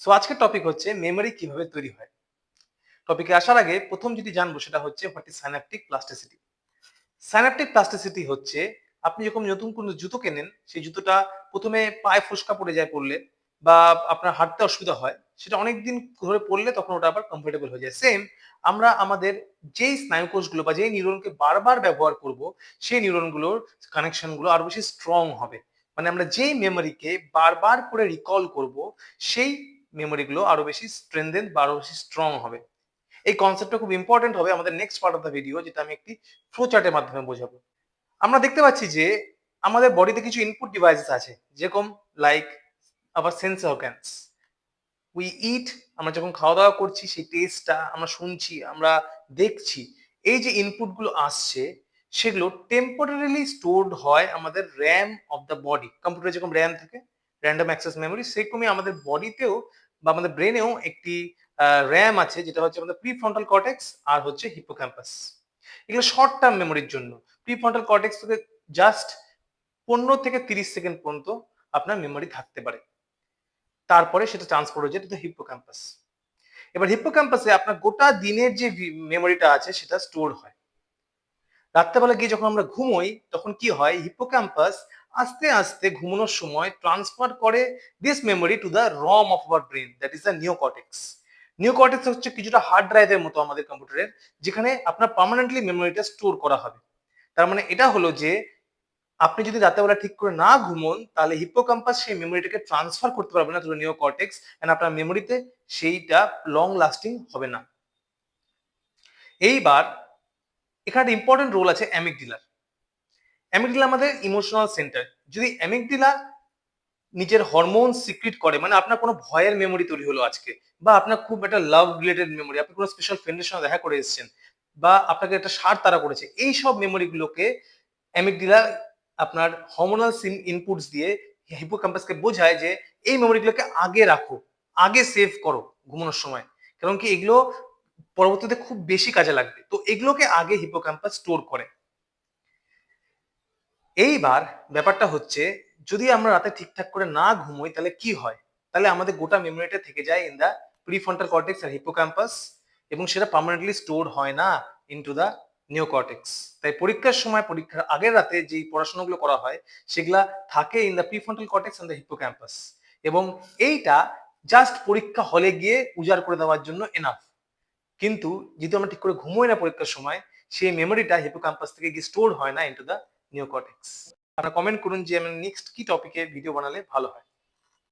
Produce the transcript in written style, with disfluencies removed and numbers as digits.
So আজকের topic হচ্ছে memory কিভাবে তৈরি হয়। টপিকে আসার আগে প্রথম যেটি জানবো সেটা হচ্ছে what is synaptic plasticity. Synaptic plasticity হচ্ছে আপনি যখন নতুন কোনো জুতো কেনেন, সেই জুতোটা প্রথমে পায়ে ফোস্কা পড়ে যায় পরলে, বা আপনার হাঁটতে অসুবিধা হয়, সেটা অনেকদিন ধরে পরলে তখন ওটা আবার কমফোর্টেবল হয়ে যায়। সেম আমরা আমাদের যেই স্নায়ুকোষগুলো বা যেই নিউরনকে বারবার ব্যবহার করব, সেই নিউরনগুলোর কানেকশনগুলো আরো বেশি স্ট্রং হবে। মানে আমরা যেই মেমোরিকে বারবার করে রিকল করব, সেই মেমোরিগুলো আরো বেশি স্ট্রেনথেন বা আরো বেশি স্ট্রং হবে। এই কনসেপ্টটা খুব ইম্পর্টেন্ট হবে আমাদের next part of the video, যেটা আমি একটি ফ্লো চার্টের মাধ্যমে বোঝাবো। আমরা দেখতে পাচ্ছি যে আমাদের বডিতে কিছু ইনপুট ডিভাইসেস আছে, যেরকম লাইক আবার সেন্স অর্গানস। উই ইট, আমরা যখন খাওয়া দাওয়া করছি সেই টেস্টটা আমরা শুনছি, আমরা দেখছি। এই যে ইনপুট গুলো আসছে, সেগুলো টেম্পোরারিলি স্টোরড হয় আমাদের র্যাম অফ দ্য বডি। কম্পিউটারে যেরকম র্যাম থাকে, র্যান্ডম অ্যাক্সেস মেমোরি, সেরকমই আমাদের বডিতেও বা আমাদের ব্রেনেও একটি র্যাম আছে, যেটা হচ্ছে আমাদের প্রিফ্রন্টাল কর্টেক্স আর হচ্ছে হিপোক্যাম্পাস। এগুলো শর্ট টার্ম মেমোরির জন্য। প্রিফ্রন্টাল কর্টেক্স থেকে জাস্ট 15 থেকে 30 সেকেন্ড পর্যন্ত আপনার মেমোরি থাকতে পারে, তারপরে সেটা ট্রান্সফার হয়ে যায় টু দ্য হিপোক্যাম্পাস। এবার হিপোক্যাম্পাসে আপনার গোটা দিনের যে মেমোরিটা আছে সেটা স্টোর হয়। রাত্রেবেলা গিয়ে যখন আমরা ঘুমোই, তখন কি হয়, হিপোক্যাম্পাস আস্তে আস্তে ঘুমানোর সময় ট্রান্সফার করে this memory to the ROM of our brain, that is the neocortex. Neocortex হচ্ছে কিছুটা হার্ড ড্রাইভের মতো আমাদের কম্পিউটারের, যেখানে আপনার পার্মানেন্টলি মেমোরিটা স্টোর করা হবে। তার মানে এটা হলো যে আপনি যদি রাতেবেলা ঠিক করে না ঘুমোন, তাহলে হিপোক্যাম্পাস সেই মেমোরিটাকে ট্রান্সফার করতে পারবে না টু দ্য নিওকর্টেক্স, এন্ড আপনার মেমোরিতে সেইটা লং লাস্টিং হবে না। এইবার এখানে একটা ইম্পর্টেন্ট রোল আছে অ্যামিগডালার। অ্যামিগডালা আমাদের ইমোশনাল সেন্টার। যদি অ্যামিগডালা নিজের হরমোন সিক্রিট করে, মানে আপনার কোনো ভয়ের মেমোরি তৈরি হলো আজকে, বা আপনার খুব একটা লাভ রিলেটেড মেমোরি, আপনি কোনো স্পেশাল ফ্রেন্ডের সঙ্গে দেখা করে এসেছেন, বা আপনাকে একটা সার তারা করেছে, এই সব মেমোরিগুলোকে অ্যামিগডালা আপনার হরমোনাল ইনপুটস দিয়ে হিপোক্যাম্পাসকে বোঝায় যে এই মেমোরিগুলোকে আগে রাখো, আগে সেভ করো ঘুমানোর সময়, কারণ কি এগুলো পরবর্তীতে খুব বেশি কাজে লাগবে। তো এগুলোকে আগে হিপোক্যাম্পাস স্টোর করে। এইবার ব্যাপারটা হচ্ছে, যদি আমরা রাতে ঠিকঠাক করে না ঘুমোই, তাহলে কি হয়? তাহলে আমাদের গোটা মেমোরিটা থেকে যায় ইন দা প্রিফ্রন্টাল কর্টেক্স আর হিপোক্যাম্পাস, এবং সেটা পার্মানেন্টলি স্টোর হয় না ইনটু দা নিওকর্টেক্স। তাই পরীক্ষার সময়, পরীক্ষার আগের রাতে যেই পড়াশোনাগুলো করা হয়, সেগুলা থাকে in the prefrontal cortex and the hippocampus, এবং এইটা জাস্ট পরীক্ষা হলে গিয়ে উজাড় করে দেওয়ার জন্য এনাফ। কিন্তু যদি আমরা ঠিক করে ঘুমোই না পরীক্ষার সময়, সেই মেমোরিটা হিপোক্যাম্পাস থেকে গিয়ে স্টোর হয় না ইনটু দা নিওকর্টেক্স। আপনারা কমেন্ট করুন যে আমি নেক্সট কি টপিকে ভিডিও বানালে ভালো হয়।